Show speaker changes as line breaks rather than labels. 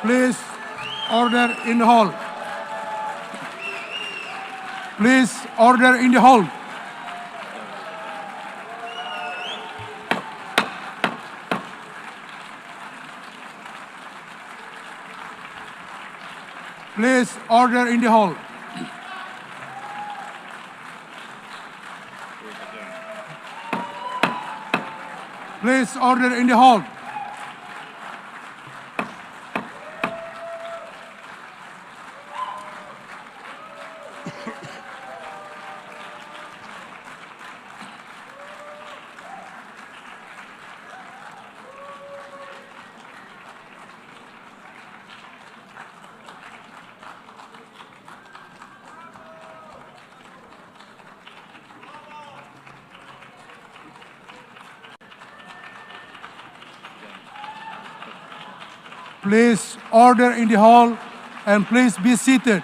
Please order in the hall. Please order in the hall. Please order in the hall. Please order in the hall. Please order in the hall and please be seated.